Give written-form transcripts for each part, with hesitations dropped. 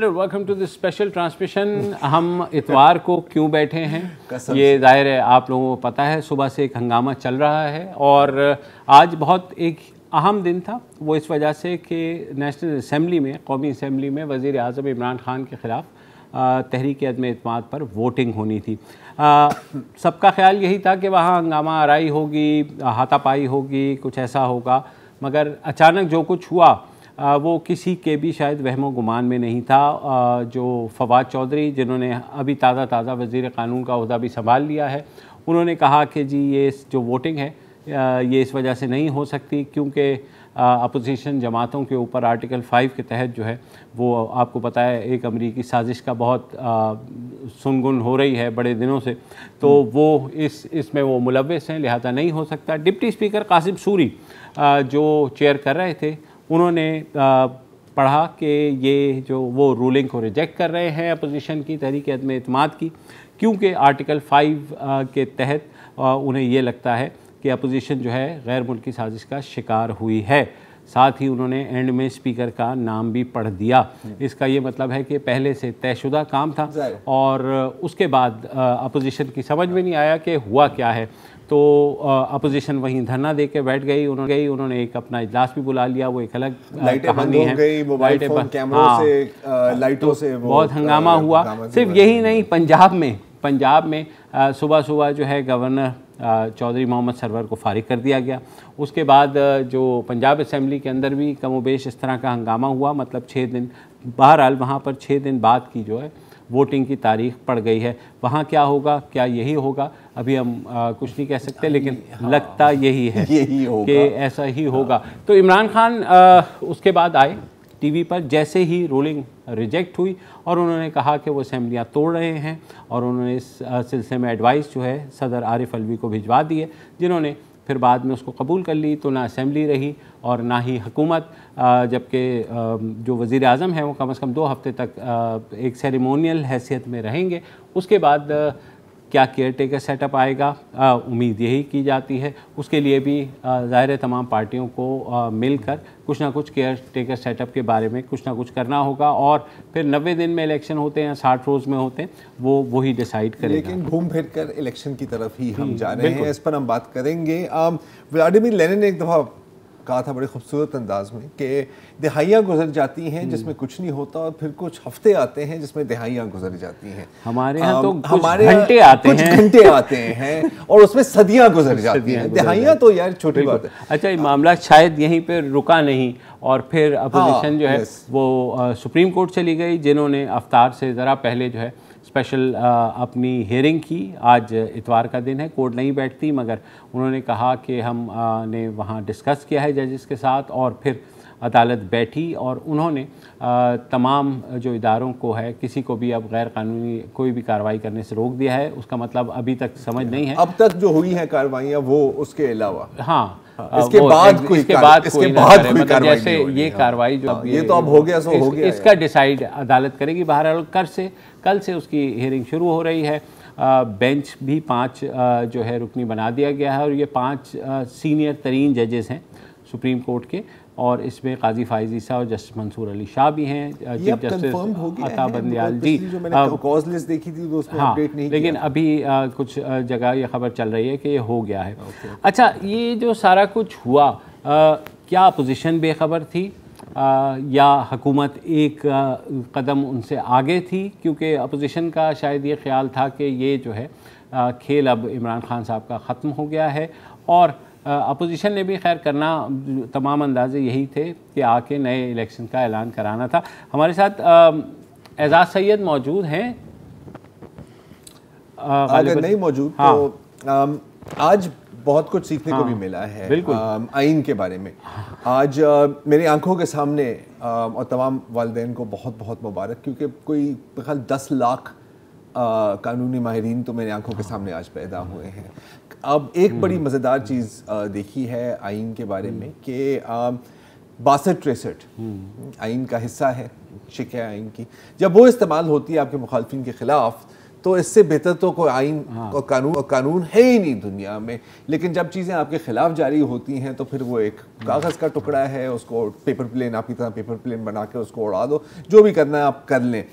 Hello, welcome to this special transmission. हम इतवार को क्यों बैठे हैं ये जाहिर है आप लोगों को पता है। सुबह से एक हंगामा चल रहा है और आज बहुत एक अहम दिन था। वो इस वजह से कि नेशनल असम्बली में, कौमी असम्बली में वज़ीर आज़म इमरान खान के ख़िलाफ़ तहरीक अदम एतमाद पर वोटिंग होनी थी। सबका ख्याल यही था कि वहाँ हंगामा आराई होगी, हाथापाई होगी, कुछ ऐसा होगा, मगर अचानक जो कुछ हुआ वो किसी के भी शायद वहमो गुमान में नहीं था। जो फवाद चौधरी, जिन्होंने अभी ताज़ा वज़ीर क़ानून का ओहदा भी संभाल लिया है, उन्होंने कहा कि जी ये जो वोटिंग है ये इस वजह से नहीं हो सकती क्योंकि अपोजिशन जमातों के ऊपर आर्टिकल 5 के तहत जो है वो आपको पता है एक अमरीकी साजिश का बहुत सुनगुन हो रही है बड़े दिनों से, तो वो इसमें वो मुलव्वस हैं, लिहाजा नहीं हो सकता। डिप्टी स्पीकर कासिम सूरी जो चेयर कर रहे थे, उन्होंने पढ़ा कि ये जो वो रूलिंग को रिजेक्ट कर रहे हैं अपोजिशन की, तहरीक अदम एतमाद की, क्योंकि आर्टिकल 5 के तहत उन्हें ये लगता है कि अपोजिशन जो है गैर मुल्की साजिश का शिकार हुई है। साथ ही उन्होंने एंड में स्पीकर का नाम भी पढ़ दिया। इसका ये मतलब है कि पहले से तयशुदा काम था और उसके बाद अपोजिशन की समझ में नहीं आया कि हुआ क्या है, तो अपोजिशन वहीं धरना दे के बैठ गई। उन्होंने एक अपना इजलास भी बुला लिया, वो एक अलग कहानी है। मोबाइल फोन कैमरों से, लाइटों से बहुत हंगामा हुआ। सिर्फ यही नहीं, पंजाब में सुबह जो है गवर्नर चौधरी मोहम्मद सरवर को फारिग कर दिया गया। उसके बाद जो पंजाब असम्बली के अंदर भी कमोबेश इस तरह का हंगामा हुआ, मतलब 6 दिन, बहरहाल वहाँ पर 6 दिन बाद की जो है वोटिंग की तारीख पड़ गई है। वहाँ क्या होगा, क्या यही होगा, अभी हम कुछ नहीं कह सकते, लेकिन लगता यही है कि ऐसा ही होगा। तो इमरान खान उसके बाद आए टीवी पर जैसे ही रूलिंग रिजेक्ट हुई और उन्होंने कहा कि वो असेंबलियाँ तोड़ रहे हैं, और उन्होंने इस सिलसिले में एडवाइस जो है सदर आरिफ अलवी को भिजवा दी है, जिन्होंने फिर बाद में उसको कबूल कर ली। तो ना असेंबली रही और ना ही हुकूमत, जबकि जो वज़ीर आज़म है वो कम से कम 2 हफ्ते तक एक सेरेमोनियल हैसियत में रहेंगे। उसके बाद क्या केयर टेकर सेटअप आएगा, उम्मीद यही की जाती है। उसके लिए भी ज़ाहिर तमाम पार्टियों को मिलकर कुछ ना कुछ केयर टेकर सेटअप के बारे में कुछ ना कुछ करना होगा, और फिर 90 दिन में इलेक्शन होते हैं, 60 रोज़ में होते हैं, वो वही डिसाइड करेगा। लेकिन घूम फिर कर इलेक्शन की तरफ ही हम जा रहे हैं, इस पर हम बात करेंगे। व्लादिमीर लेनिन ने एक दफ़ा कहा था बड़े खूबसूरत अंदाज में कि दिहाइयाँ गुजर जाती हैं जिसमें कुछ नहीं होता, और फिर कुछ हफ्ते आते हैं जिसमें दिहाइयाँ गुजर जाती हैं। हमारे यहाँ तो हमारे घंटे आते हैं और उसमें सदियाँ गुजर जाती हैं। दिहाइयाँ तो यार छोटी बात है। अच्छा, ये मामला शायद यहीं पर रुका नहीं, और फिर अपोजिशन जो है वो सुप्रीम कोर्ट चली गई, जिन्होंने अफ्तार से ज़रा पहले जो है स्पेशल अपनी हियरिंग की। आज इतवार का दिन है, कोर्ट नहीं बैठती, मगर उन्होंने कहा कि हम ने वहाँ डिस्कस किया है जजेस के साथ, और फिर अदालत बैठी और उन्होंने तमाम जो इदारों को है, किसी को भी अब गैर कानूनी कोई भी कार्रवाई करने से रोक दिया है। उसका मतलब अभी तक समझ नहीं है अब तक जो हुई है कार्रवाइयाँ, वो उसके अलावा इसके बाद कोई मतलब जैसे ये कार्रवाई जो ये तो अब हो गया, सो हो गया, इसका डिसाइड अदालत करेगी। बहरहाल कल से उसकी हियरिंग शुरू हो रही है। बेंच भी 5 जो है रुकनी बना दिया गया है, और ये 5 सीनियर तरीन जजेस हैं सुप्रीम कोर्ट के, और इसमें काजी फाइज ईसा और जस्टिस मंसूर अली शाह भी हैं, चीफ जस्टिस अता बंदियाल जी। देखी थी तो उसमें अपडेट नहीं, लेकिन अभी कुछ जगह ये खबर चल रही है कि ये हो गया है। अच्छा, ये जो सारा कुछ हुआ, क्या अपोजिशन बेखबर थी या हुकूमत एक कदम उनसे आगे थी? क्योंकि अपोजिशन का शायद ये ख्याल था कि ये जो है खेल अब इमरान खान साहब का ख़त्म हो गया है, और अपोजिशन ने भी खैर करना तमाम अंदाजे यही थे कि आके नए इलेक्शन का ऐलान कराना था। हमारे साथ एजाज सैयद मौजूद हैं। अगर नहीं मौजूद तो आज बहुत कुछ सीखने को भी मिला है आइन के बारे में। आज मेरी आंखों के सामने, और तमाम वालिदैन को बहुत बहुत मुबारक, क्योंकि कोई 10 लाख कानूनी माहिरीन तो मेरी आंखों के सामने आज पैदा हुए हैं। अब एक बड़ी मज़ेदार चीज़ देखी है आइन के बारे में कि 62-63 आइन का हिस्सा है, शिक़ आइन की। जब वो इस्तेमाल होती है आपके मुखालफिन के ख़िलाफ़, तो इससे बेहतर तो कोई आइन और कानून है ही नहीं दुनिया में। लेकिन जब चीज़ें आपके खिलाफ जारी होती हैं तो फिर वो एक कागज़ का टुकड़ा है, उसको पेपर प्लेन आपकी तरह पेपर प्लेन बना के उसको उड़ा दो, जो भी करना है आप कर लें।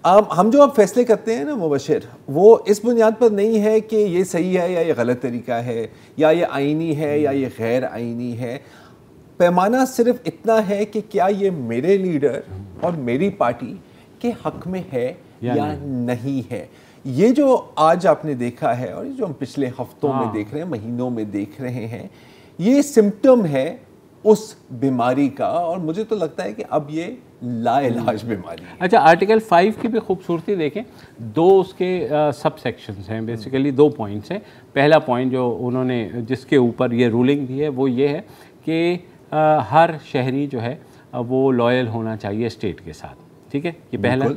हम जो अब फैसले करते हैं ना मुबशिर, वो इस बुनियाद पर नहीं है कि ये सही है या ये गलत तरीका है, या ये आइनी है या ये गैर आइनी है। पैमाना सिर्फ इतना है कि क्या ये मेरे लीडर और मेरी पार्टी के हक में है या नहीं है। ये जो आज आपने देखा है और जो हम पिछले हफ्तों में देख रहे हैं, महीनों में देख रहे हैं, ये सिम्टम है उस बीमारी का, और मुझे तो लगता है कि अब ये लाइलाज बीमारी है। अच्छा, आर्टिकल 5 की भी खूबसूरती देखें, 2 उसके सब सेक्शंस हैं, बेसिकली 2 पॉइंट्स हैं। पहला पॉइंट जो उन्होंने जिसके ऊपर ये रूलिंग दी है वो ये है कि हर शहरी जो है वो लॉयल होना चाहिए स्टेट के साथ, ठीक है, ये पहला।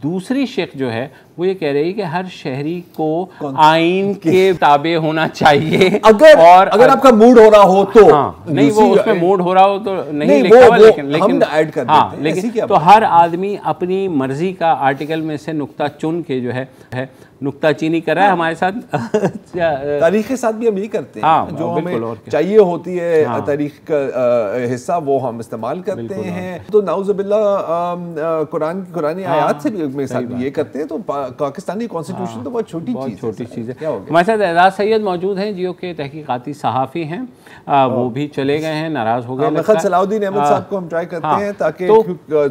दूसरी शेख जो है वो ये कह रही है कि हर शहरी को आइन के ताबे होना चाहिए। अगर आपका मूड हो रहा हो तो नहीं, वो उसमें मूड हो रहा हो तो नहीं लिखा हुआ, लेकिन ऐड कर देते हैं, लेकिन तो हर आदमी अपनी मर्जी का आर्टिकल में से नुक्ता चुन के जो है नुक्ताचीनी कर रहा है। हमारे साथ तारीख के साथ भी हम यही करते हैं, जो हमें चाहिए होती है तारीख का हिस्सा वो हम इस्तेमाल करते हैं। तो नाउज़ुबिल्लाह कुरानी आयत से भी मेरे साथ ये करते हैं। तो पाकिस्तानी कॉन्स्टिट्यूशन तो बहुत छोटी चीज़ है। हमारे साथ एजाज सैयद मौजूद हैं, जियो के तहकीकाती सहाफ़ी हैं, वो भी चले गए हैं, नाराज़ हो गए। सलाउद्दीन अहमद साहब को हम ट्राई करते हैं ताकि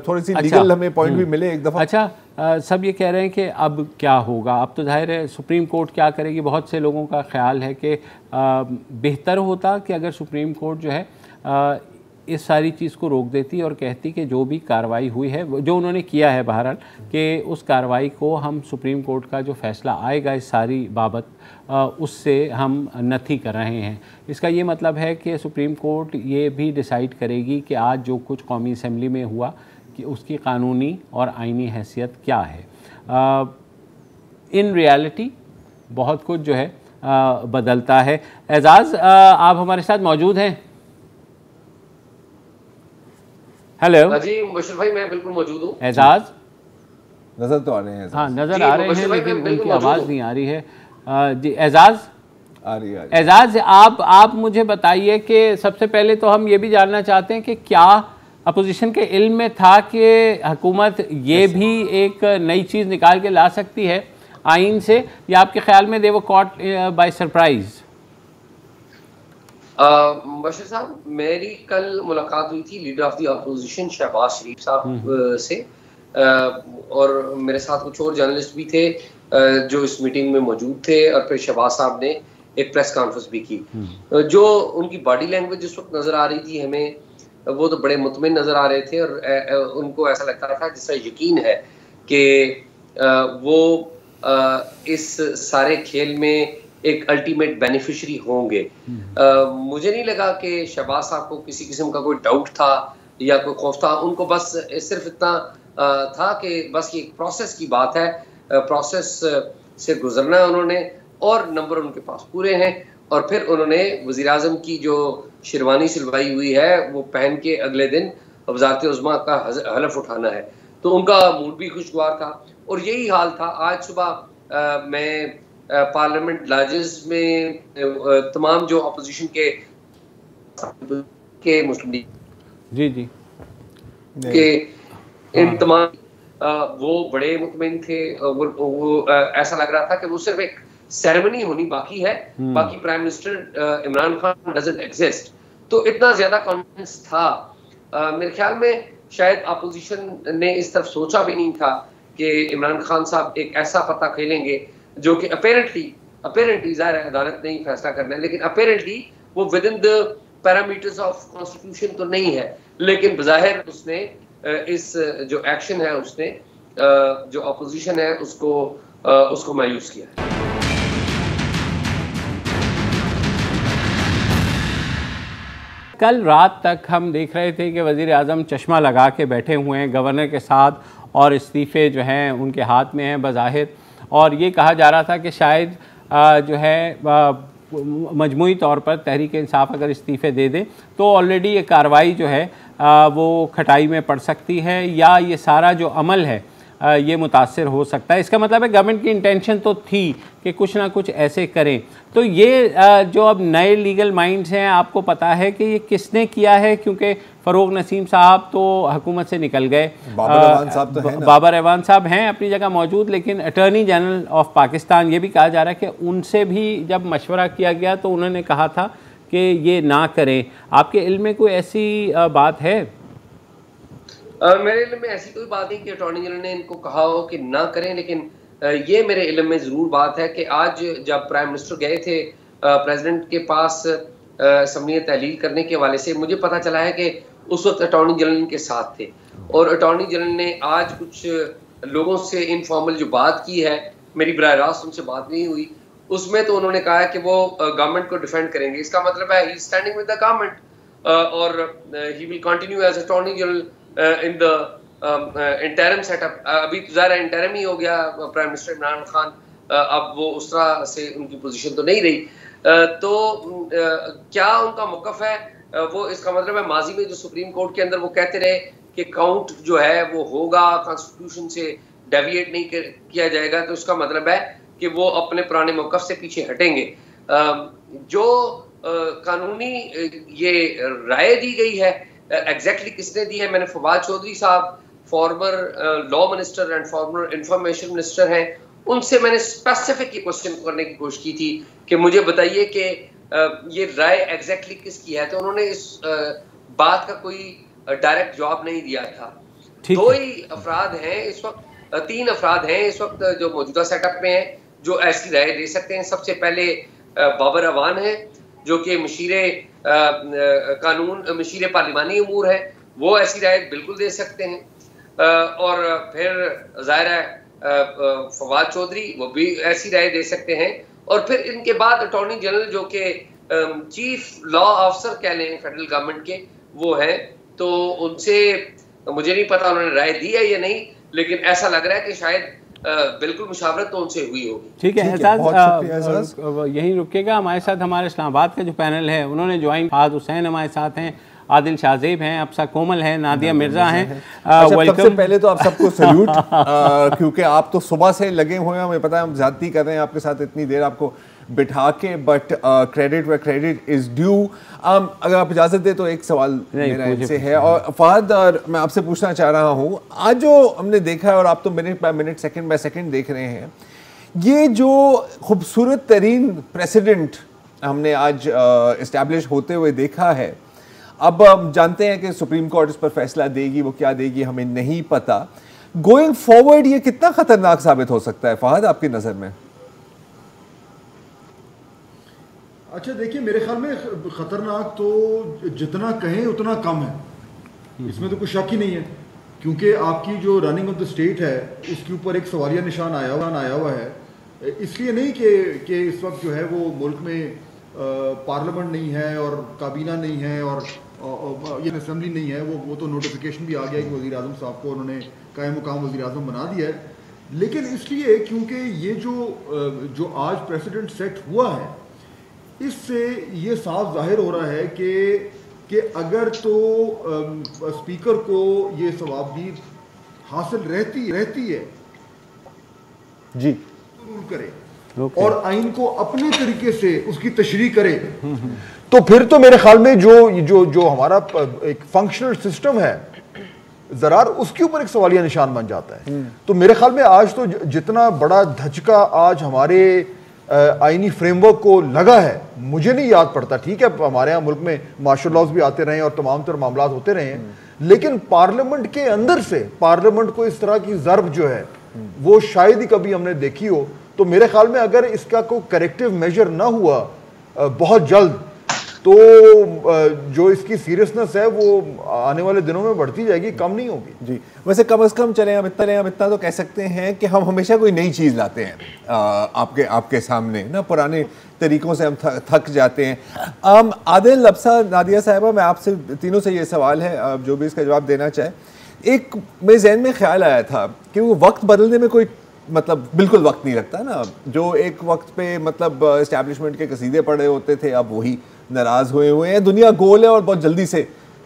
थोड़ी सी लीगल हमें पॉइंट भी मिले एक दफ़ा। अच्छा, सब ये कह रहे हैं कि अब क्या होगा। अब तो जाहिर है सुप्रीम कोर्ट क्या करेगी। बहुत से लोगों का ख्याल है कि बेहतर होता कि अगर सुप्रीम कोर्ट जो है इस सारी चीज़ को रोक देती और कहती कि जो भी कार्रवाई हुई है, जो उन्होंने किया है बहरहाल, कि उस कार्रवाई को हम सुप्रीम कोर्ट का जो फ़ैसला आएगा इस सारी बाबत उससे हम नथी कर रहे हैं। इसका ये मतलब है कि सुप्रीम कोर्ट ये भी डिसाइड करेगी कि आज जो कुछ कौमी असम्बली में हुआ कि उसकी कानूनी और आइनी हैसियत क्या है। इन रियलिटी बहुत कुछ जो है बदलता है। एजाज़, आप हमारे साथ मौजूद हैं? हेलो जी मुशर्रफ भाई, मैं बिल्कुल मौजूद हूँ। एजाज़ नज़र तो आ रहे हैं? हाँ, नज़र आ रहे हैं, लेकिन उनकी आवाज़ नहीं आ रही है। जी एजाज़, आ रही है। एजाज़, आप मुझे बताइए कि सबसे पहले तो हम ये भी जानना चाहते हैं कि क्या अपोजिशन के इल्म में था कि हुकूमत ये भी एक नई चीज़ निकाल के ला सकती है आइन से, या आपके ख्याल में दे वो कॉट बाय सरप्राइज? बशीर साहब, मेरी कल मुलाकात हुई थी leader of the opposition Shahbaz Sharif साहब से, और मेरे साथ कुछ और जर्नलिस्ट भी थे जो इस मीटिंग में मौजूद थे, और फिर शहबाज साहब ने एक प्रेस कॉन्फ्रेंस भी की। जो उनकी बॉडी लैंग्वेज जिस वक्त नज़र आ रही थी हमें, वो तो बड़े मुतमिन नज़र आ रहे थे, और उनको ऐसा लगता था जिसका यकीन है कि वो इस सारे खेल में एक अल्टीमेट बेनिफिशरी होंगे। मुझे नहीं लगा कि शहबाज साहब को किसी किस्म का कोई डाउट था या कोई खौफ था। उनको बस सिर्फ इतना था कि बस ये एक प्रोसेस की बात है, प्रोसेस से गुजरना है उन्होंने, और नंबर उनके पास पूरे हैं। और फिर उन्होंने वज़ीर आज़म की जो शेरवानी सिलवाई हुई है वो पहन के अगले दिन वज़ारत उज़्मा का हलफ उठाना है। तो उनका मूड भी खुशगवार था, और यही हाल था। आज सुबह मैं पार्लियामेंट लॉजेस में तमाम जो अपोजिशन के मुस्लिम जी के इन तमाम वो बड़े मुतमईन थे। वो ऐसा लग रहा था कि वो सिर्फ एक सेरेमनी होनी बाकी है, बाकी prime minister Imran Khan doesn't exist. तो इतना ज्यादा कॉन्फिडेंस था। मेरे ख्याल में शायद अपोजिशन ने इस तरफ सोचा भी नहीं था कि इमरान खान साहब एक ऐसा पता खेलेंगे जो कि अपेरेंटली ज़ाहिर है अदालत ने ही फैसला करना है, लेकिन अपेरेंटली वो with in the parameters of constitution तो नहीं है, लेकिन बज़ाहिर उसने इस जो एक्शन है उसने जो अपोजिशन है उसको मायूस किया है। कल रात तक हम देख रहे थे कि वज़ीर आज़म चश्मा लगा के बैठे हुए हैं गवर्नर के साथ, और इस्तीफ़े जो हैं उनके हाथ में हैं बज़ाहिर, और ये कहा जा रहा था कि शायद जो है मजमूई तौर पर तहरीक इंसाफ अगर इस्तीफ़े दे दे तो ऑलरेडी ये कार्रवाई जो है वो खटाई में पड़ सकती है, या ये सारा जो अमल है ये मुतासर हो सकता है। इसका मतलब है गवर्नमेंट की इंटेंशन तो थी कि कुछ ना कुछ ऐसे करें। तो ये जो अब नए लीगल माइंड्स हैं, आपको पता है कि ये किसने किया है? क्योंकि फ़रोग नसीम साहब तो हुकूमत से निकल गए, बाबर एवान साहब हैं अपनी जगह मौजूद, लेकिन अटॉर्नी जनरल ऑफ पाकिस्तान, ये भी कहा जा रहा है कि उनसे भी जब मशवरा किया गया तो उन्होंने कहा था कि ये ना करें। आपके इल्म में कोई ऐसी बात है? मेरे इल्म में ऐसी कोई बात नहीं कि अटॉर्नी जनरल ने इनको कहा हो कि ना करें, लेकिन ये मेरे इल्म में ज़रूर बात है कि आज जब प्राइम मिनिस्टर गए थे प्रेसिडेंट के पास असम्बली तहलील करने के हवाले से, मुझे पता चला है कि उस वक्त अटॉर्नी जनरल इनके साथ थे और अटॉर्नी जनरल ने आज कुछ लोगों से इनफॉर्मल जो बात की है, मेरी बराह रास्त उनसे बात नहीं हुई, उसमें तो उन्होंने कहा है कि वो गवर्नमेंट को डिफेंड करेंगे। इसका मतलब है he is standing with the government और he will continue as attorney general in the interim setup. अभी तो ज़ाहिर है इंटरिम ही हो गया प्राइम मिनिस्टर इमरान खान, अब वो उस तरह से उनकी पोजीशन तो नहीं रही। तो क्या उनका मौक़िफ़ है वो, इसका मतलब है माजी में जो सुप्रीम कोर्ट के अंदर वो कहते रहे कि काउंट जो है वो होगा, कॉन्स्टिट्यूशन से डेविएट नहीं किया जाएगा, तो उसका मतलब है कि वो अपने पुराने मौक़िफ़ से पीछे हटेंगे। जो कानूनी ये राय दी गई है, एग्जैक्टली किसने दी है? मैंने फवाद चौधरी साहब, former law minister and farmer information minister हैं, उनसे मैंने स्पेसिफिक ये क्वेश्चन करने की कोशिश की थी कि मुझे बताइए कि ये राय एग्जैक्टली किसकी है, तो उन्होंने इस बात का कोई डायरेक्ट जवाब नहीं दिया था। दो ही अफराद हैं इस वक्त, 3 अफराद हैं इस वक्त जो मौजूदा सेटअप में हैं जो ऐसी राय दे सकते हैं। सबसे पहले बाबर अवान है जो कि मशीरे कानून, मशीरे पार्लिमानी अमूर है, वो ऐसी राय बिल्कुल दे सकते हैं। और फिर ज़ाहिर है फवाद चौधरी, वो भी ऐसी राय दे सकते हैं। और फिर इनके बाद अटॉर्नी जनरल जो कि चीफ लॉ ऑफिसर कह लें फेडरल गवर्नमेंट के, वो हैं, तो उनसे मुझे नहीं पता उन्होंने राय दी है या नहीं, लेकिन ऐसा लग रहा है कि शायद बिल्कुल मुशावरत तो उनसे हुई होगी। ठीक है एहसास, यहीं रुकेगा। हमारे साथ हमारे इस्लामाबाद का जो पैनल है उन्होंने ज्वाइन, फहद हुसैन हमारे साथ हैं, आदिल शाहजेब हैं, अफसा कोमल हैं, नादिया मिर्ज़ा हैं। सबसे पहले तो आप सबको सैल्यूट क्योंकि आप तो सुबह से लगे हुए हैं, हमें पता है हम ज़्यादती कर रहे हैं आपके साथ इतनी देर आपको बिठा के, बट क्रेडिट व क्रेडिट इज़ ड्यू। अगर आप इजाज़त दें तो एक सवाल मेरा इनसे है, और फहद मैं आपसे पूछना चाह रहा हूँ, आज जो हमने देखा है और आप तो minute by minute second by second देख रहे हैं, ये जो खूबसूरत तरीन प्रेसिडेंट हमने आज इस्टेब्लिश होते हुए देखा है, अब हम जानते हैं कि सुप्रीम कोर्ट इस पर फैसला देगी, वो क्या देगी हमें नहीं पता। गोइंग फॉरवर्ड ये कितना खतरनाक साबित हो सकता है फहद आपकी नज़र में? अच्छा देखिए, मेरे ख्याल में ख़तरनाक तो जितना कहें उतना कम है, इसमें तो कोई शक ही नहीं है, क्योंकि आपकी जो रनिंग ऑफ द स्टेट है उसके ऊपर एक सवालिया निशान आया हुआ है। इसलिए नहीं कि इस वक्त जो है वो मुल्क में पार्लियामेंट नहीं है और काबीना नहीं है और ये असेंबली नहीं है, वो तो नोटिफिकेशन भी आ गया कि वज़ीर आज़म साहब को उन्होंने कायम मुकाम वज़ीर आज़म बना दिया है। लेकिन इसलिए क्योंकि ये जो आज प्रेसिडेंट सेट हुआ है, इससे ये साफ जाहिर हो रहा है कि अगर तो स्पीकर को ये सवाबदीद हासिल रहती है जी, तो रूल करे और आइन को अपने तरीके से उसकी तशरीह करे, तो फिर तो मेरे ख्याल में जो हमारा एक फंक्शनल सिस्टम है ज़रार, उसके ऊपर एक सवालिया निशान बन जाता है। तो मेरे ख्याल में आज तो जितना बड़ा धचका आज हमारे आइनी फ्रेमवर्क को लगा है, मुझे नहीं याद पड़ता। ठीक है, हमारे यहाँ मुल्क में मार्शल लॉज भी आते रहे और तमाम तरह मामला होते रहे हैं, लेकिन पार्लियामेंट के अंदर से पार्लियामेंट को इस तरह की ज़र्ब जो है वो शायद ही कभी हमने देखी हो। तो मेरे ख्याल में अगर इसका कोई करेक्टिव मेजर ना हुआ बहुत जल्द, तो जो इसकी सीरियसनेस है वो आने वाले दिनों में बढ़ती जाएगी, कम नहीं होगी। जी, वैसे कम से कम चले हम इतना तो कह सकते हैं कि हम हमेशा कोई नई चीज़ लाते हैं आपके सामने ना, पुराने तरीक़ों से हम थक जाते हैं। आदिल, अफसा, नादिया साहिबा, मैं आपसे तीनों से ये सवाल है, जो भी इसका जवाब देना चाहे। एक मेरे जहन में ख्याल आया था कि वो वक्त बदलने में कोई मतलब बिल्कुल वक्त नहीं लगता ना, जो एक वक्त पे मतलब इस्टेब्लिशमेंट के कसीदे पड़े होते थे, अब वही नाराज़ हुए हैं। दुनिया गोल है और बहुत जल्दी से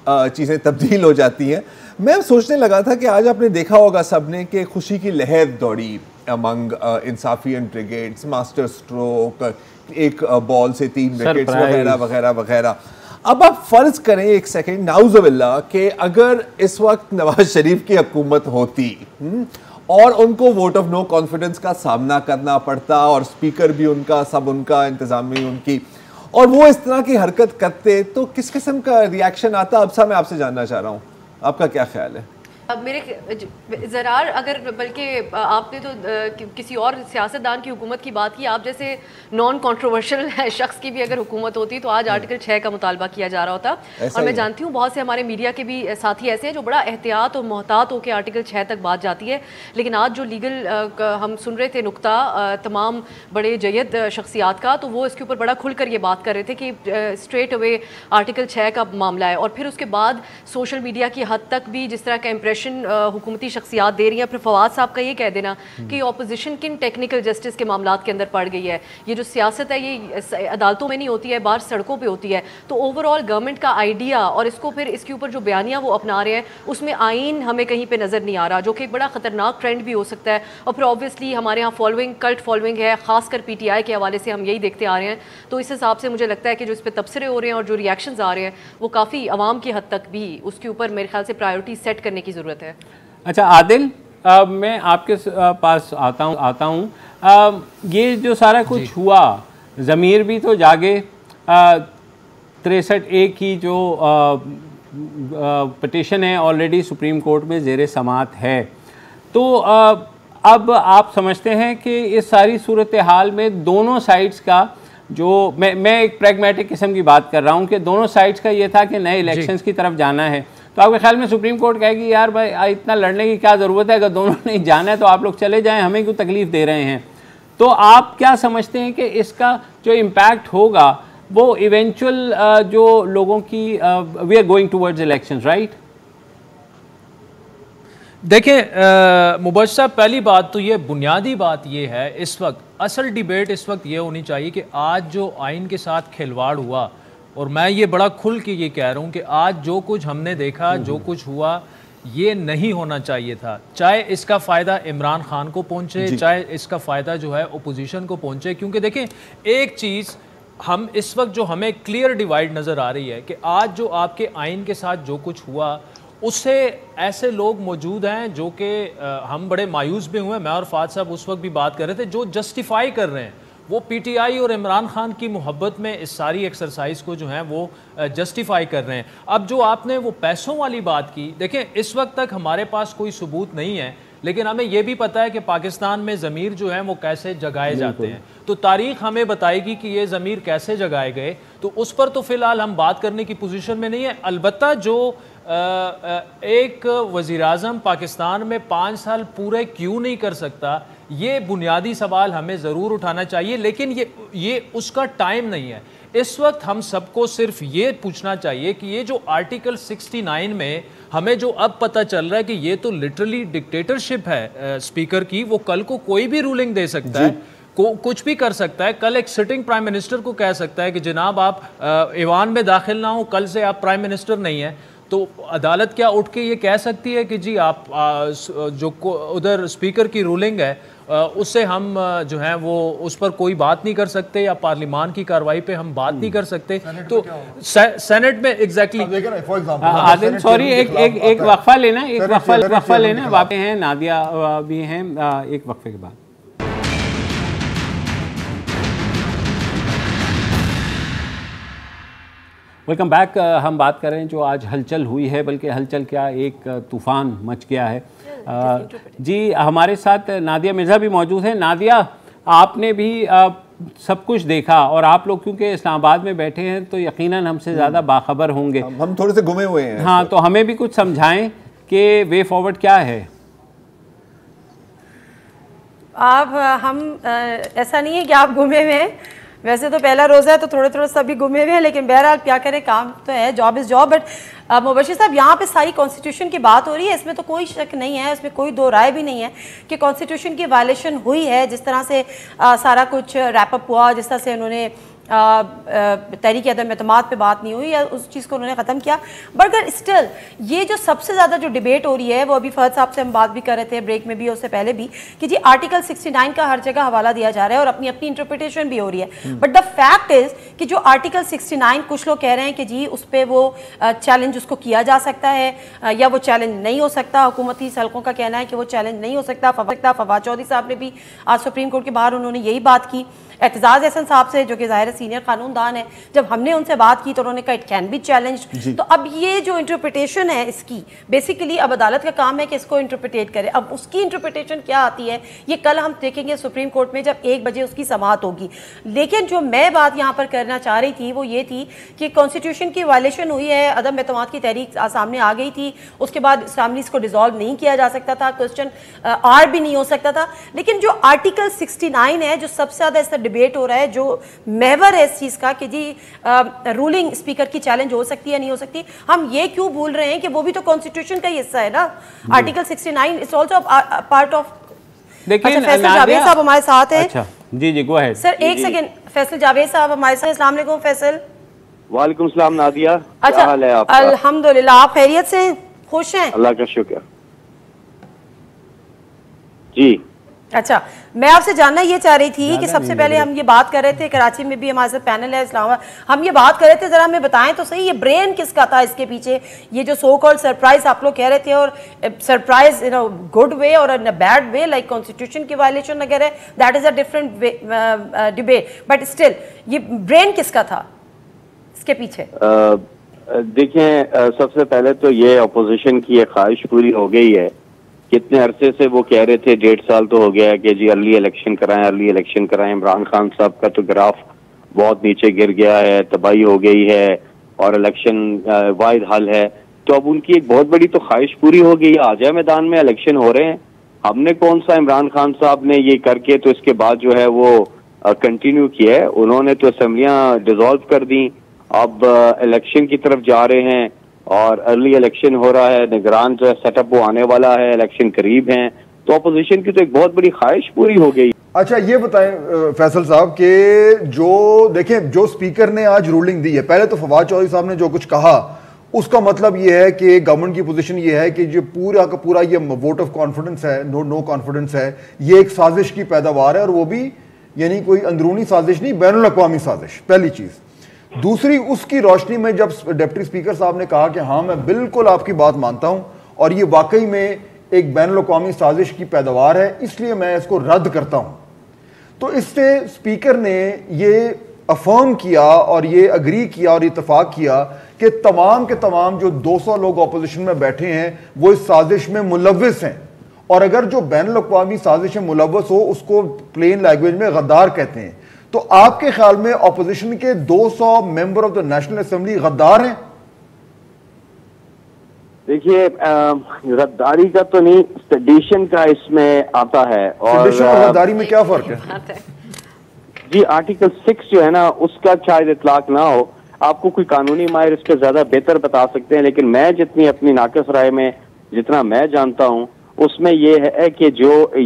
चीज़ें तब्दील हो जाती हैं। मैं सोचने लगा था कि आज आपने देखा होगा सबने कि खुशी की लहर दौड़ी अमंग इंसाफियन ब्रिगेड्स, मास्टर स्ट्रोक, एक बॉल से 3 विकेट्स वगैरह वगैरह वगैरह। अब आप फर्ज करें एक सेकेंड, नाउज़ुबिल्लाह, कि अगर इस वक्त नवाज शरीफ की हुकूमत होती और उनको वोट ऑफ नो कॉन्फिडेंस का सामना करना पड़ता और स्पीकर भी उनका, सब उनका, इंतजाम भी उनकी, और वो इस तरह की हरकत करते, तो किस किस्म का रिएक्शन आता? अब सा मैं आपसे जानना चाह रहा हूँ, आपका क्या ख्याल है? अब मेरे ज़रार अगर बल्कि आपने तो किसी और सियासतदान की हुकूमत की बात की, आप जैसे नॉन कंट्रोवर्शियल शख्स की भी अगर हुकूमत होती तो आज आर्टिकल 6 का मुतालबा किया जा रहा होता। और मैं जानती हूँ बहुत से हमारे मीडिया के भी साथी ऐसे हैं जो बड़ा एहतियात और मोहतात होकर आर्टिकल 6 तक बात जाती है, लेकिन आज जो लीगल हम सुन रहे थे नुक्ता तमाम बड़े जयद शख्सियात का, तो वो इसके ऊपर बड़ा खुल कर ये बात कर रहे थे कि स्ट्रेट अवे आर्टिकल 6 का मामला है। और फिर उसके बाद सोशल मीडिया की हद तक भी जिस तरह का इंप्रेशन हुकूमती शख्सियात दे रही हैं, फिर फवाद साहब का ये कह देना कि ऑपोजिशन किन टेक्निकल जस्टिस के मामलात के अंदर पड़ गई है। ये जो सियासत है ये अदालतों में नहीं होती है, बाहर सड़कों पे होती है। तो ओवरऑल गवर्नमेंट का आइडिया और इसको फिर इसके ऊपर जो बयानियाँ वो अपना रहे हैं, उसमें आइन हमें कहीं पे नज़र नहीं आ रहा, जो कि एक बड़ा ख़तरनाक ट्रेंड भी हो सकता है। और फिर ऑब्वियसली हमारे यहाँ फॉलोइंग, कल्ट फॉलोइंग है, खासकर PTI के हवाले से हम यही देखते आ रहे हैं। तो इस हिसाब से मुझे लगता है कि जो इस पर तबसरे हो रहे हैं और जो रिएक्शंस आ रहे हैं, वो काफ़ी आवाम की हद तक भी उसके ऊपर मेरे ख्याल से प्रायोरिटी सेट करने की ज़रूरत है। अच्छा आदिल, मैं आपके पास आता हूँ। ये जो सारा कुछ हुआ, ज़मीर भी तो जागे। 63A की जो पटिशन है ऑलरेडी सुप्रीम कोर्ट में ज़ेर समात है। तो अब आप समझते हैं कि इस सारी सूरत हाल में दोनों साइड्स का जो मैं एक प्रैग्मेटिक किस्म की बात कर रहा हूँ कि दोनों साइड्स का ये था कि नए इलेक्शंस की तरफ जाना है, तो आपके ख्याल में सुप्रीम कोर्ट कहेगी यार भाई इतना लड़ने की क्या ज़रूरत है, अगर दोनों नहीं जाना है तो आप लोग चले जाएं, हमें क्यों तकलीफ़ दे रहे हैं? तो आप क्या समझते हैं कि इसका जो इम्पैक्ट होगा वो इवेंचुअल जो लोगों की we are going towards elections, right? देखें मुबश्शिर साहब, पहली बात तो ये बुनियादी बात ये है, इस वक्त असल डिबेट इस वक्त ये होनी चाहिए कि आज जो आइन के साथ खिलवाड़ हुआ, और मैं ये बड़ा खुल के ये कह रहा हूँ कि आज जो कुछ हमने देखा, जो कुछ हुआ, ये नहीं होना चाहिए था। चाहे इसका फ़ायदा इमरान खान को पहुँचे, चाहे इसका फ़ायदा जो है अपोजिशन को पहुँचे। क्योंकि देखें एक चीज़ हम इस वक्त जो हमें क्लियर डिवाइड नज़र आ रही है कि आज जो आपके आइन के साथ जो कुछ हुआ, उससे ऐसे लोग मौजूद हैं जो कि हम बड़े मायूस भी हुए। मैं और फाद साहब उस वक्त भी बात कर रहे थे, जो जस्टिफाई कर रहे हैं, वो PTI और इमरान खान की मोहब्बत में इस सारी एक्सरसाइज को जो है वो जस्टिफाई कर रहे हैं। अब जो आपने वो पैसों वाली बात की, देखें इस वक्त तक हमारे पास कोई सबूत नहीं है, लेकिन हमें यह भी पता है कि पाकिस्तान में ज़मीर जो है वो कैसे जगाए जाते हैं। तो तारीख़ हमें बताएगी कि ये ज़मीर कैसे जगाए गए, तो उस पर तो फ़िलहाल हम बात करने की पोजीशन में नहीं है। अलबत्ता जो एक वज़ीर-ए-आज़म पाकिस्तान में 5 साल पूरे क्यों नहीं कर सकता, ये बुनियादी सवाल हमें ज़रूर उठाना चाहिए, लेकिन ये उसका टाइम नहीं है। इस वक्त हम सबको सिर्फ ये पूछना चाहिए कि ये जो आर्टिकल 69 में हमें जो अब पता चल रहा है कि ये तो लिटरली डिक्टेटरशिप है स्पीकर की, वो कल को कोई भी रूलिंग दे सकता है, कुछ भी कर सकता है। कल एक सिटिंग प्राइम मिनिस्टर को कह सकता है कि जनाब आप ईवान में दाखिल ना हो, कल से आप प्राइम मिनिस्टर नहीं है। तो अदालत क्या उठ के ये कह सकती है कि जी आप जो उधर स्पीकर की रूलिंग है उससे हम जो है वो उस पर कोई बात नहीं कर सकते, या पार्लिमान की कार्रवाई पे हम बात नहीं कर सकते? तो सेनेट में एग्जैक्टली सॉरी एक वक्फा लेना, एक वक्फा लेना। वापस हैं नादिया भी हैं एक वक्फे के बाद। Welcome back. हम बात कर रहे हैं जो आज हलचल हुई है, बल्कि हलचल क्या एक तूफ़ान मच गया है। जी हमारे साथ नादिया मिर्ज़ा भी मौजूद हैं। नादिया, आपने भी सब कुछ देखा और आप लोग क्योंकि इस्लामाबाद में बैठे हैं तो यकीनन हमसे ज़्यादा बाखबर होंगे। हम थोड़े से घुमे हुए हैं। हाँ, तो हमें भी कुछ समझाएं कि वे फॉरवर्ड क्या है। हम ऐसा नहीं है कि आप घूमे हुए हैं, वैसे तो पहला रोज़ा है तो थोड़े थोड़े सभी घूमे हुए हैं, लेकिन बहरहाल क्या करें, काम तो है, job is job. But Mubashshir साहब, यहाँ पे सारी कॉन्स्टिट्यूशन की बात हो रही है, इसमें तो कोई शक नहीं है, इसमें कोई दो राय भी नहीं है कि कॉन्स्टिट्यूशन की वायलेशन हुई है। जिस तरह से सारा कुछ रैपअप हुआ, जिस तरह से उन्होंने तहरीक अदम एतमाद पे बात नहीं हुई या उस चीज़ को उन्होंने ख़त्म किया। मगर स्टिल ये जो सबसे ज़्यादा जो डिबेट हो रही है, वो अभी फहद साहब से हम बात भी कर रहे थे ब्रेक में भी, उससे पहले भी, कि जी आर्टिकल 69 का हर जगह हवाला दिया जा रहा है और अपनी अपनी इंटरप्रिटेशन भी हो रही है। बट द फैक्ट इज़ कि जो आर्टिकल 69 कुछ लोग कह रहे हैं कि जी उस पर वो चैलेंज उसको किया जा सकता है या वो चैलेंज नहीं हो सकता। हुकूमती हलकों का कहना है कि वो चैलेंज नहीं हो सकता। फवाद चौधरी साहब ने भी आज सुप्रीम कोर्ट के बाहर उन्होंने यही बात की। एतजाज एहसन साहब से, जो कि ज़ाहिर सीनियर कानूनदान है, जब हमने उनसे बात की तो उन्होंने कहा इट कैन बी चैलेंज। तो अब ये जो इंटरप्रिटेशन है इसकी, बेसिकली अब अदालत का काम है कि इसको इंटरप्रिटेट करे। अब उसकी इंटरप्रिटेशन क्या आती है ये कल हम देखेंगे सुप्रीम कोर्ट में जब 1 बजे उसकी समाअत होगी। लेकिन जो मैं बात यहाँ पर करना चाह रही थी वो ये थी कि कॉन्स्टिट्यूशन की वायलेशन हुई है, अदम एतमाद की तहरीक सामने आ गई थी, उसके बाद असम्बलीज को डिसॉल्व नहीं किया जा सकता था, क्वेश्चन आर भी नहीं हो सकता था। लेकिन जो आर्टिकल 69 है, जो सबसे ज़्यादा इससे डिबेट हो रहा है, जो महवर है इस चीज़ का कि जी रूलिंग स्पीकर की चैलेंज हो सकती है नहीं हो सकती, हम ये क्यों भूल रहे हैं कि वो भी तो कॉन्स्टिट्यूशन का ही हिस्सा है ना। Article 69 is also part of. लेकिन फैसल जावेद साहब हमारे साथ हैं। अच्छा जी जी, गो अहेड सर, एक सेकंड। फैसल जावेद साहब हमारे साथ। अस्सलाम वालेकुम फैसल। वालेकुम सलाम नादिया, अच्छा, क्या हाल है आपका? अल्हम्दुलिल्लाह, आप खैरियत से खुश हैं? अल्लाह का शुक्र जी। अच्छा, मैं आपसे जानना ये चाह रही थी कि सबसे पहले हम ये बात कर रहे थे, कराची में भी हमारे साथ पैनल है इस्लामाबाद, हम ये बात कर रहे थे, जरा हमें बताएं तो सही ये ब्रेन किसका था इसके पीछे, ये जो सो कॉल्ड सरप्राइज आप लोग कह रहे थे, और surprise in a good way और in a bad way, like constitution की वायलेशन वगैरह, that is a different debate, but still ये ब्रेन किसका था इसके पीछे? देखें, सबसे पहले तो ये अपोजिशन की एक ख्वाहिश पूरी हो गई है। कितने अरसे से वो कह रहे थे, 1.5 साल तो हो गया है कि जी अर्ली इलेक्शन कराएं, अर्ली इलेक्शन कराएं। इमरान खान साहब का तो ग्राफ बहुत नीचे गिर गया है, तबाही हो गई है और इलेक्शन वाहिद हल है। तो अब उनकी एक बहुत बड़ी तो ख्वाहिश पूरी हो गई है, आ जाए मैदान में, इलेक्शन हो रहे हैं। हमने कौन सा इमरान खान साहब ने ये करके तो इसके बाद जो है वो कंटिन्यू किया है। उन्होंने तो असम्बलियां डिसॉल्व कर दी, अब इलेक्शन की तरफ जा रहे हैं और अर्ली इलेक्शन हो रहा है, निगरान जो है सेटअप वो आने वाला है, इलेक्शन करीब हैं, तो अपोजिशन की तो एक बहुत बड़ी ख्वाहिश पूरी हो गई। अच्छा, ये बताएं फैसल साहब कि जो देखें जो स्पीकर ने आज रूलिंग दी है, पहले तो फवाद चौधरी साहब ने जो कुछ कहा उसका मतलब ये है कि गवर्नमेंट की पोजीशन ये है कि जो पूरा का पूरा ये वोट ऑफ कॉन्फिडेंस है, नो कॉन्फिडेंस है, ये एक साजिश की पैदावार है, और वो भी यानी कोई अंदरूनी साजिश नहीं, बैनुल अक़वामी साजिश, पहली चीज़। दूसरी, उसकी रोशनी में जब डिप्टी स्पीकर साहब ने कहा कि हाँ मैं बिल्कुल आपकी बात मानता हूं और ये वाकई में एक बैनुल अक़वामी साजिश की पैदावार है, इसलिए मैं इसको रद्द करता हूं, तो इससे स्पीकर ने ये अफर्म किया और ये अग्री किया और इत्तफाक किया कि तमाम के तमाम जो 200 लोग अपोजिशन में बैठे हैं वो इस साजिश में मुलव्विस हैं, और अगर जो बैनुल अक़वामी साजिश में मुलव्वस हो उसको प्लेन लैंग्वेज में गद्दार कहते हैं। तो आपके ख्याल में ऑपोजिशन के 200 member of the national assembly गद्दार हैं? देखिए, गद्दारी का तो नहीं, सेडिशन का इसमें आता है। और सेडिशन और गद्दारी में क्या फर्क है? जी, आर्टिकल 6 जो है ना, उसका शायद इतलाक ना हो, आपको कोई कानूनी माहिर इस पर ज्यादा बेहतर बता सकते हैं, लेकिन मैं जितनी अपनी नाकिस राय में जितना मैं जानता हूं उसमें यह है कि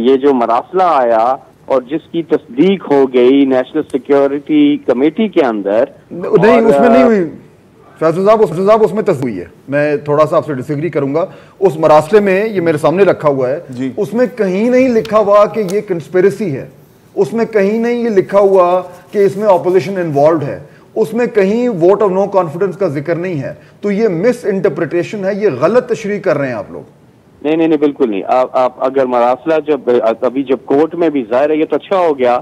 ये जो मरासला आया और जिसकी तस्दीक हो गई नेशनल सिक्योरिटी कमेटी के अंदर, नहीं उसमें नहीं हुई फैसल साहब, उसमें तस्दीक हुई है। मैं थोड़ा सा आपसे डिसएग्री करूंगा। उस मरासले में, ये मेरे सामने रखा हुआ है, उसमें कहीं नहीं लिखा हुआ कि ये कंस्पिरेसी है, उसमें कहीं नहीं ये लिखा हुआ कि इसमें ऑपोजिशन इन्वॉल्व है, उसमें कहीं वोट ऑफ नो कॉन्फिडेंस का जिक्र नहीं है। तो ये मिस इंटरप्रिटेशन है, ये गलत तशरीह कर रहे हैं आप लोग। नहीं, बिल्कुल नहीं। आप अगर मरासला जब अभी जब कोर्ट में भी जाहिर है, ये तो अच्छा हो गया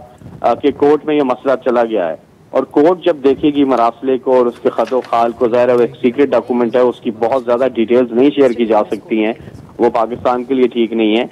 कि कोर्ट में ये मसला चला गया है, और कोर्ट जब देखेगी मरासले को और उसके खदो खाल को, जाहिर है एक सीक्रेट डॉक्यूमेंट है, उसकी बहुत ज्यादा डिटेल्स नहीं शेयर की जा सकती हैं, वो पाकिस्तान के लिए ठीक नहीं है।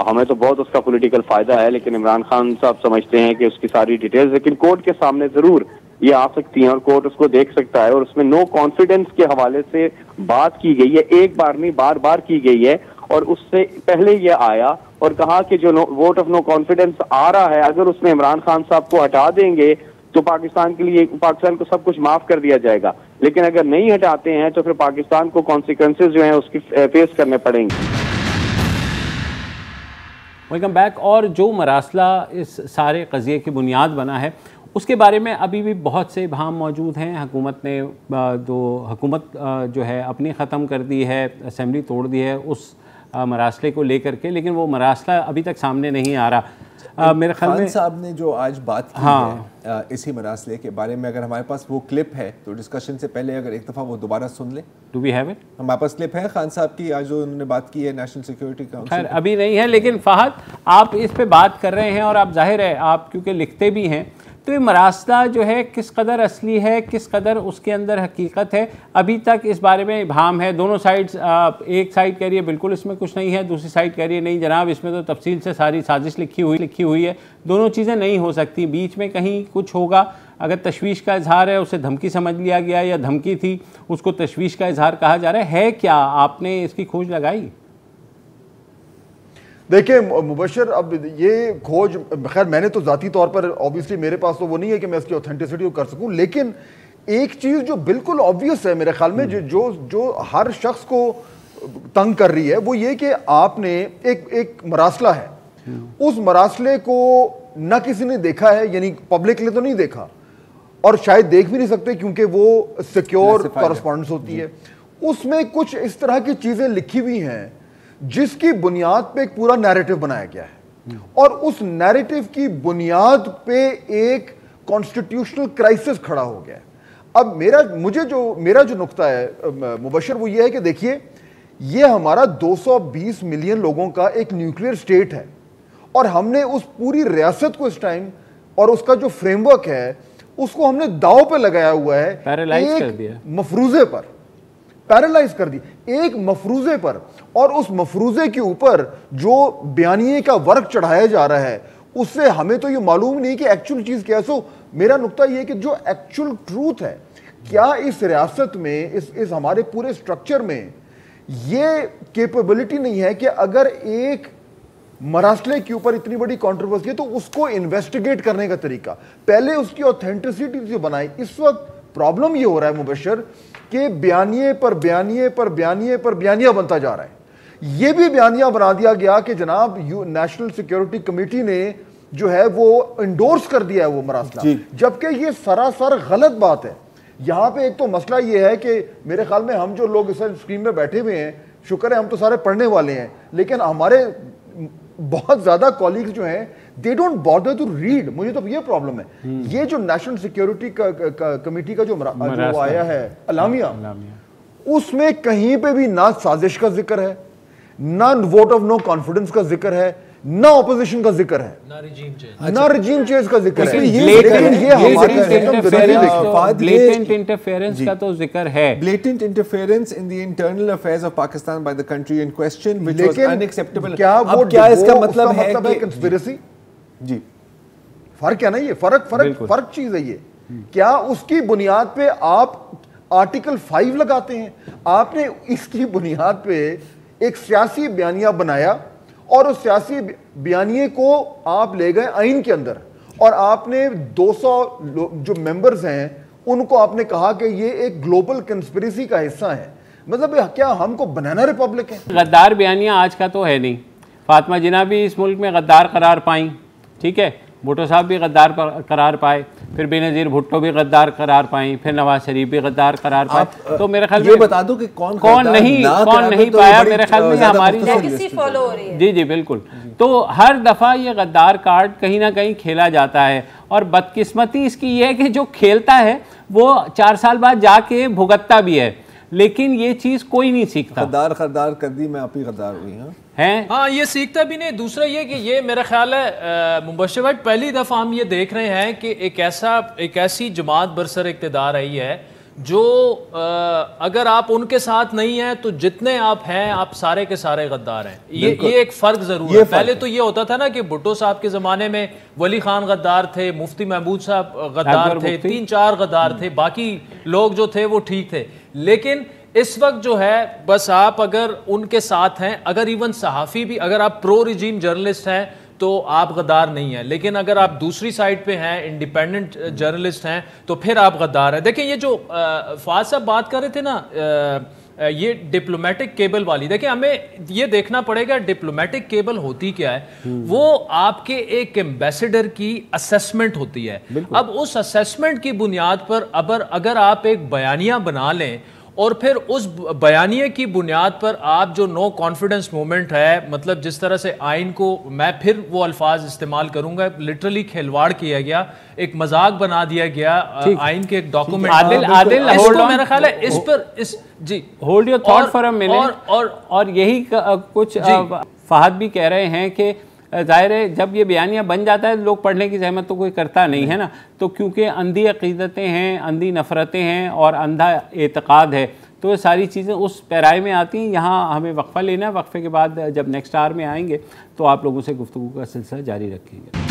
हमें तो बहुत उसका पॉलिटिकल फायदा है, लेकिन इमरान खान साहब समझते हैं कि उसकी सारी डिटेल्स लेकिन कोर्ट के सामने जरूर ये आ सकती हैं और कोर्ट उसको देख सकता है। और उसमें नो कॉन्फिडेंस के हवाले से बात की गई है, एक बार नहीं बार बार की गई है, और उससे पहले ये आया और कहा कि जो वोट ऑफ नो कॉन्फिडेंस आ रहा है, अगर उसमें इमरान खान साहब को हटा देंगे तो पाकिस्तान के लिए, पाकिस्तान को सब कुछ माफ कर दिया जाएगा, लेकिन अगर नहीं हटाते हैं तो फिर पाकिस्तान को कॉन्सिक्वेंसेस जो हैं उसकी फेस करने पड़ेंगे। Welcome back. और जो मरासला इस सारे कज़िये की बुनियाद बना है उसके बारे में अभी भी बहुत से इबहाम मौजूद हैं। हुकूमत ने हुकूमत जो है अपनी ख़त्म कर दी है, असेंबली तोड़ दी है उस मरासले को लेकर के, लेकिन वो मरासला अभी तक सामने नहीं आ रहा। मेरे ख्याल में साहब ने जो आज बात की है इसी मरासले के बारे में, अगर हमारे पास वो क्लिप है तो डिस्कशन से पहले अगर एक दफ़ा वो दोबारा सुन ले। Do we have it? हमारे पास क्लिप है खान साहब की, आज जो उन्होंने बात की है नेशनल सिक्योरिटी काउंसिल। खैर अभी नहीं है, लेकिन फ़हद आप इस पे बात कर रहे हैं और आप जाहिर है आप क्योंकि लिखते भी हैं, तो ये मरासला जो है किस कदर असली है, किस कदर उसके अंदर हकीकत है, अभी तक इस बारे में इबहाम है। दोनों साइड्स, एक साइड कह रही है बिल्कुल इसमें कुछ नहीं है, दूसरी साइड कह रही है नहीं जनाब इसमें तो तफसील से सारी साजिश लिखी हुई है। दोनों चीज़ें नहीं हो सकती, बीच में कहीं कुछ होगा। अगर तशवीश का इजहार है उसे धमकी समझ लिया गया या धमकी थी उसको तशवीश का इजहार कहा जा रहा है क्या? आपने इसकी खोज लगाई? देखिए मुबशर, अब ये खोज खैर मैंने तो ज़ाती तौर पर ऑब्वियसली मेरे पास तो वो नहीं है कि मैं इसकी ऑथेंटिसिटी को कर सकूं, लेकिन एक चीज़ जो बिल्कुल ऑब्वियस है मेरे ख्याल में जो हर शख्स को तंग कर रही है वो ये कि आपने एक मरासला है, उस मरासले को न किसी ने देखा है, यानी पब्लिकली तो नहीं देखा और शायद देख भी नहीं सकते क्योंकि वो सिक्योर कॉरेस्पॉन्डेंस होती है। उसमें कुछ इस तरह की चीज़ें लिखी हुई हैं जिसकी बुनियाद पे एक पूरा नैरेटिव बनाया गया है और उस नैरेटिव की बुनियाद पे एक कॉन्स्टिट्यूशनल क्राइसिस खड़ा हो गया है। अब मेरा जो नुक्ता है मुबशर वो ये है कि देखिए ये हमारा 220 मिलियन लोगों का एक न्यूक्लियर स्टेट है और हमने उस पूरी रियासत को इस टाइम और उसका जो फ्रेमवर्क है उसको हमने दांव पे लगाया हुआ है, पैरालाइज कर दिया, मफरूजे पर पैरालाइज कर दी, एक मफरूजे पर, और उस मफरूजे के ऊपर जो बयानिए का वर्क चढ़ाया जा रहा है उससे हमें तो ये मालूम नहीं कि एक्चुअल चीज क्या है। सो मेरा नुक्ता ये है कि जो एक्चुअल ट्रूथ है, क्या इस रियासत में इस हमारे पूरे स्ट्रक्चर में ये कैपेबिलिटी नहीं है कि अगर एक मरासले के ऊपर इतनी बड़ी कंट्रोवर्सी है तो उसको इन्वेस्टिगेट करने का तरीका, पहले उसकी ऑथेंटिसिटी से बनाई। इस वक्त प्रॉब्लम ये हो रहा है मुबशर कि बयानिए पर बयानिए पर बयानिए पर बयानिया बनता जा रहा है। ये भी बयानिया बना दिया गया कि जनाब नेशनल सिक्योरिटी कमेटी ने जो है वो इंडोर्स कर दिया है वो मरासला, जबकि ये सरासर गलत बात है। यहाँ पे एक तो मसला ये है कि मेरे ख्याल में हम जो लोग इस स्क्रीन में बैठे हुए हैं, शुक्र है हम तो सारे पढ़ने वाले हैं, लेकिन हमारे बहुत ज्यादा कॉलीग्स जो हैं they don't bother to read. मुझे तो ये प्रॉब्लम है। ये जो नेशनल सिक्योरिटी कमेटी का जो आया है अलामिया, उसमें कहीं पे भी ना साजिश का जिक्र है, ना वोट ऑफ नो कॉन्फिडेंस का जिक्र है, ना ऑपोजिशन का जिक्र है, ना रिजीम चेंज का जिक्र है। लेकिन ये हमारी ब्लेटेंट इंटरफेरेंस का तो जिक्र है, blatant interference in the internal affairs of Pakistan by the country in question which was unacceptable. क्या इसका मतलब है कि कंस्पिरेसी? जी फर्क है ना, ये फर्क चीज है ये। क्या उसकी बुनियाद पे आप आर्टिकल 5 लगाते हैं? आपने इसकी बुनियाद पे एक सियासी बयानिया बनाया और उस सियासी बयानिए को आप ले गए आइन के अंदर और आपने 200 जो मेंबर्स हैं उनको आपने कहा कि ये एक ग्लोबल कंस्पिरेसी का हिस्सा है। मतलब क्या हमको बनाना रिपब्लिक है? गद्दार बयानिया आज का तो है नहीं। फातिमा जिन्ना भी इस मुल्क में गद्दार करार पाई, ठीक है, भुट्टो साहब भी गद्दार करार पाए, फिर बेनज़ीर भुट्टो भी गद्दार करार पाई, फिर नवाज शरीफ भी गद्दार करार पाए। तो मेरे ख्याल में बता दो कि कौन नहीं पाया, मेरे ख्याल में हमारी जी बिल्कुल। तो हर दफ़ा ये गद्दार कार्ड कहीं ना कहीं खेला जाता है और बदकिस्मती इसकी ये है कि जो खेलता है वो 4 साल बाद जाके भुगतता भी है, लेकिन ये चीज़ कोई नहीं सीखता। गद्दार कर दी, मैं आप ही गद्दार हुई। हाँ, ये सीखता भी नहीं। दूसरा ये कि ये मेरा ख्याल है मुबश्शिर भाई पहली दफ़ा हम ये देख रहे हैं कि एक ऐसी जमात बरसर इक़्तिदार आई है जो अगर आप उनके साथ नहीं हैं तो जितने आप हैं आप सारे के सारे गद्दार हैं। ये एक फ़र्क ज़रूर है। पहले तो ये होता था ना कि भुट्टो साहब के ज़माने में वली खान गद्दार थे, मुफ्ती महमूद साहब गद्दार थे, 3-4 गद्दार थे, बाकी लोग जो थे वो ठीक थे। लेकिन इस वक्त जो है बस आप अगर उनके साथ हैं, अगर इवन सहाफ़ी भी, अगर आप प्रो रिजीम जर्नलिस्ट हैं तो आप गद्दार नहीं हैं, लेकिन अगर आप दूसरी साइड पे हैं, इंडिपेंडेंट जर्नलिस्ट हैं, तो फिर आप गद्दार हैं। देखिए ये जो फ़ाज़ साहब बात कर रहे थे ना ये डिप्लोमेटिक केबल वाली, देखिए हमें ये देखना पड़ेगा डिप्लोमेटिक केबल होती क्या है। वो आपके एक एम्बेसडर की असेसमेंट होती है। अब उस असेसमेंट की बुनियाद पर अगर आप एक बयानिया बना लें और फिर उस बयानिए की बुनियाद पर आप जो नो कॉन्फिडेंस मूवमेंट है, मतलब जिस तरह से आइन को, मैं फिर वो अल्फाज इस्तेमाल करूंगा, लिटरली खिलवाड़ किया गया, एक मजाक बना दिया गया आइन के एक डॉक्यूमेंट। आदिल मेरा ख्याल है इस पर जी hold your thought for a minute. और यही कुछ फहद भी कह रहे हैं कि ज़ाहिर है जब ये बयानिया बन जाता है लोग पढ़ने की जहमत तो कोई करता नहीं है ना, तो क्योंकि अंधी अकीदतें हैं, अंधी नफ़रतें हैं और अंधा एतक़ाद है, तो ये सारी चीज़ें उस पैराए में आती हैं। यहाँ हमें वक्फ़ा लेना है, वक्फ़े के बाद जब नेक्स्ट आवर में आएंगे तो आप लोगों से गुफ्तगू का सिलसिला जारी रखेंगे।